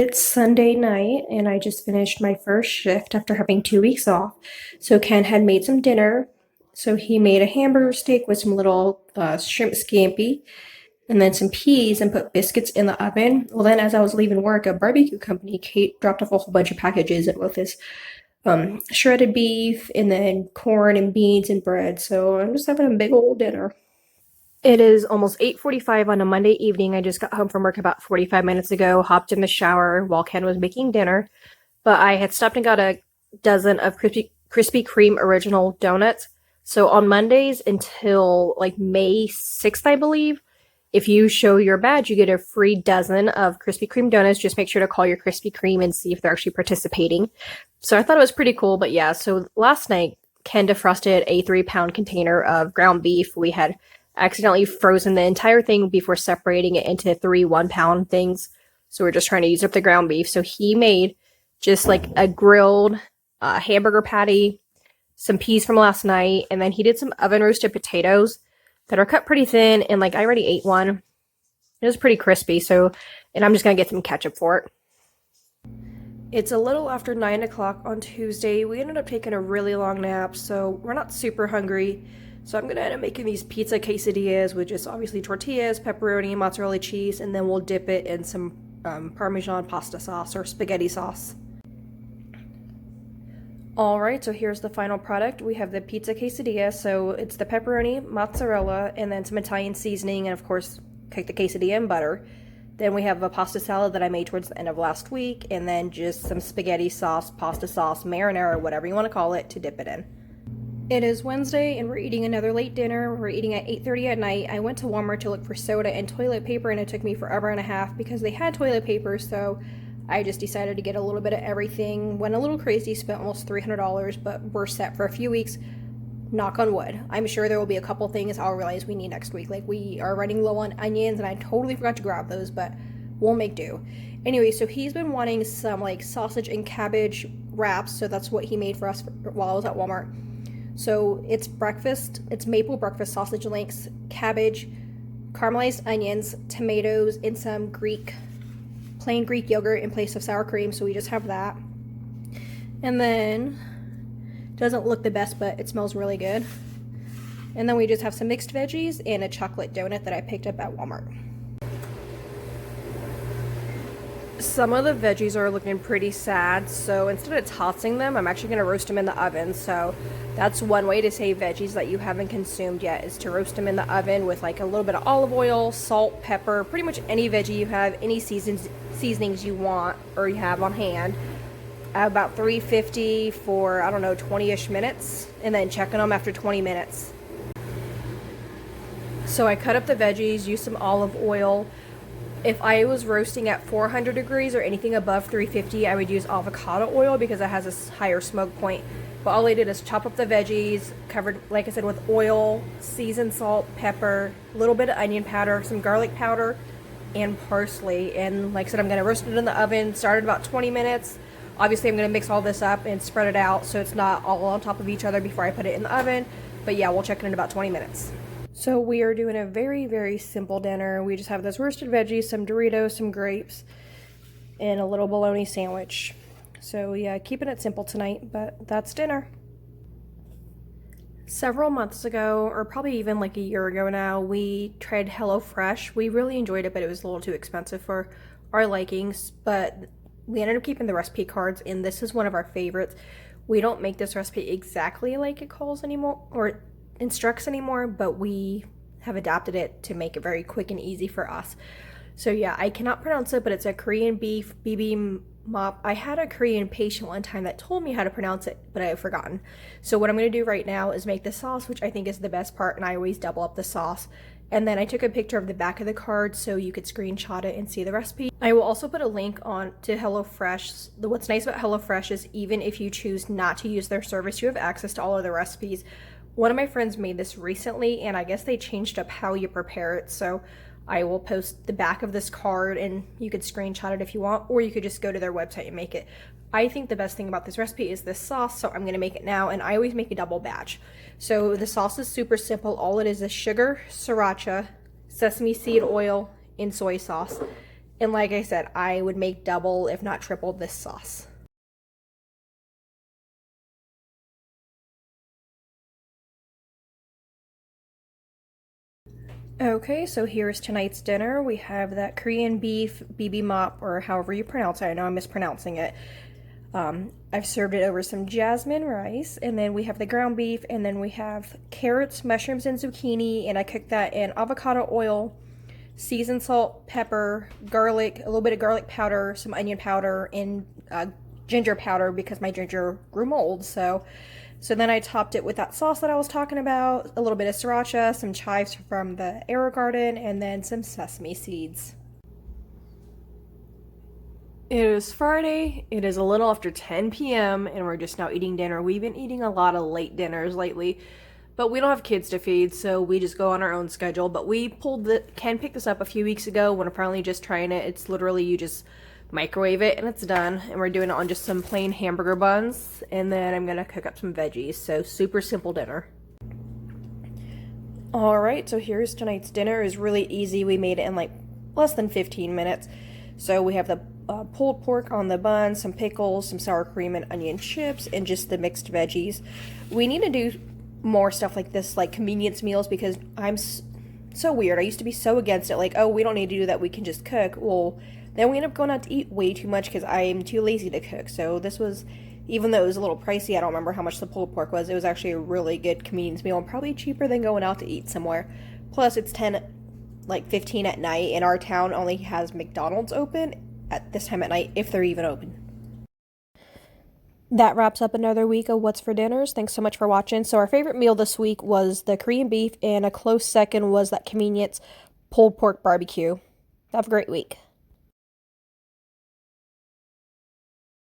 It's Sunday night and I just finished my first shift after having 2 weeks off. So Ken had made some dinner. So he made a hamburger steak with some little shrimp scampi and then some peas and put biscuits in the oven. Well, then as I was leaving work, a barbecue company, Kate, dropped off a whole bunch of packages with this shredded beef and then corn and beans and bread. So I'm just having a big old dinner. It is almost 8:45 on a Monday evening. I just got home from work about 45 minutes ago, hopped in the shower while Ken was making dinner. But I had stopped and got a dozen of Krispy Kreme original donuts. So on Mondays until like May 6th, I believe, if you show your badge, you get a free dozen of Krispy Kreme donuts. Just make sure to call your Krispy Kreme and see if they're actually participating. So I thought it was pretty cool. But yeah, so last night, Ken defrosted a 3-pound container of ground beef. We had accidentally frozen the entire thing before separating it into 3 1-pound things. So we're just trying to use up the ground beef. So he made just like a grilled hamburger patty, some peas from last night, and then he did some oven roasted potatoes that are cut pretty thin, and like I already ate one. It was pretty crispy, so, and I'm just gonna get some ketchup for it. It's a little after 9 o'clock on Tuesday. We ended up taking a really long nap, so we're not super hungry. So I'm gonna end up making these pizza quesadillas with just obviously tortillas, pepperoni, mozzarella cheese, and then we'll dip it in some Parmesan pasta sauce or spaghetti sauce. Alright, so here's the final product. We have the pizza quesadilla, so it's the pepperoni, mozzarella, and then some Italian seasoning, and of course, cook the quesadilla in butter. Then we have a pasta salad that I made towards the end of last week, and then just some spaghetti sauce, pasta sauce, marinara, whatever you want to call it, to dip it in. It is Wednesday and we're eating another late dinner. We're eating at 8:30 at night. I went to Walmart to look for soda and toilet paper and it took me forever and a half because they had toilet paper, so I just decided to get a little bit of everything. Went a little crazy, spent almost $300, but we're set for a few weeks. Knock on wood. I'm sure there will be a couple things I'll realize we need next week. Like we are running low on onions and I totally forgot to grab those, but we'll make do. Anyway, so he's been wanting some like sausage and cabbage wraps, so that's what he made for us while I was at Walmart. So it's breakfast, it's maple breakfast sausage links, cabbage, caramelized onions, tomatoes, and some plain Greek yogurt in place of sour cream, so we just have that. And then, doesn't look the best, but it smells really good. And then we just have some mixed veggies and a chocolate donut that I picked up at Walmart. Some of the veggies are looking pretty sad, so instead of tossing them, I'm actually going to roast them in the oven. So that's one way to save veggies that you haven't consumed yet, is to roast them in the oven with like a little bit of olive oil, salt, pepper, pretty much any veggie you have, any seasonings you want or you have on hand. About 350 for, I don't know, 20-ish minutes, and then checking them after 20 minutes. So I cut up the veggies, used some olive oil. If I was roasting at 400 degrees or anything above 350, I would use avocado oil because it has a higher smoke point. But all I did is chop up the veggies, covered, like I said, with oil, seasoned salt, pepper, a little bit of onion powder, some garlic powder, and parsley. And like I said, I'm going to roast it in the oven. Started about 20 minutes. Obviously, I'm going to mix all this up and spread it out so it's not all on top of each other before I put it in the oven. But yeah, we'll check it in about 20 minutes. So we are doing a very, very simple dinner. We just have this roasted veggies, some Doritos, some grapes, and a little bologna sandwich. So yeah, keeping it simple tonight, but that's dinner. Several months ago, or probably even like a year ago now, we tried HelloFresh. We really enjoyed it, but it was a little too expensive for our likings. But we ended up keeping the recipe cards, and this is one of our favorites. We don't make this recipe exactly like it calls anymore, or instructs anymore, but we have adapted it to make it very quick and easy for us. So yeah, I cannot pronounce it, but it's a Korean beef bibimbap. I had a Korean patient one time that told me how to pronounce it, but I have forgotten. So what I'm going to do right now is make the sauce, which I think is the best part, and I always double up the sauce. And then I took a picture of the back of the card so you could screenshot it and see the recipe. I will also put a link on to HelloFresh. What's nice about HelloFresh is even if you choose not to use their service, you have access to all of the recipes. One of my friends made this recently, and I guess they changed up how you prepare it, so I will post the back of this card, and you could screenshot it if you want, or you could just go to their website and make it. I think the best thing about this recipe is this sauce, so I'm going to make it now, and I always make a double batch. So the sauce is super simple. All it is sugar, sriracha, sesame seed oil, and soy sauce. And like I said, I would make double, if not triple, this sauce. Okay, so here's tonight's dinner. We have that Korean beef bibimbap, or however you pronounce it. I know I'm mispronouncing it. I've served it over some jasmine rice, and then we have the ground beef, and then we have carrots, mushrooms, and zucchini, and I cooked that in avocado oil, seasoned salt, pepper, garlic, a little bit of garlic powder, some onion powder, and ginger powder because my ginger grew mold. So then I topped it with that sauce that I was talking about, a little bit of sriracha, some chives from the Arrow Garden, and then some sesame seeds. It is Friday. It is a little after 10 p.m. and we're just now eating dinner. We've been eating a lot of late dinners lately, but we don't have kids to feed, so we just go on our own schedule. But Ken picked this up a few weeks ago when apparently just trying it. It's literally you just microwave it and it's done. And we're doing it on just some plain hamburger buns. And then I'm gonna cook up some veggies. So super simple dinner. Alright, so here's tonight's dinner. It's really easy. We made it in like less than 15 minutes. So we have the pulled pork on the bun, some pickles, some sour cream and onion chips, and just the mixed veggies. We need to do more stuff like this, like convenience meals, because I'm so weird. I used to be so against it, like, oh, we don't need to do that, we can just cook. Well, then we end up going out to eat way too much because I'm too lazy to cook. So this was, even though it was a little pricey, I don't remember how much the pulled pork was, it was actually a really good convenience meal and probably cheaper than going out to eat somewhere. Plus, it's 15 at night, and our town only has McDonald's open at this time at night, if they're even open. That wraps up another week of What's for Dinners. Thanks so much for watching. So our favorite meal this week was the Korean beef, and a close second was that convenience pulled pork barbecue. Have a great week.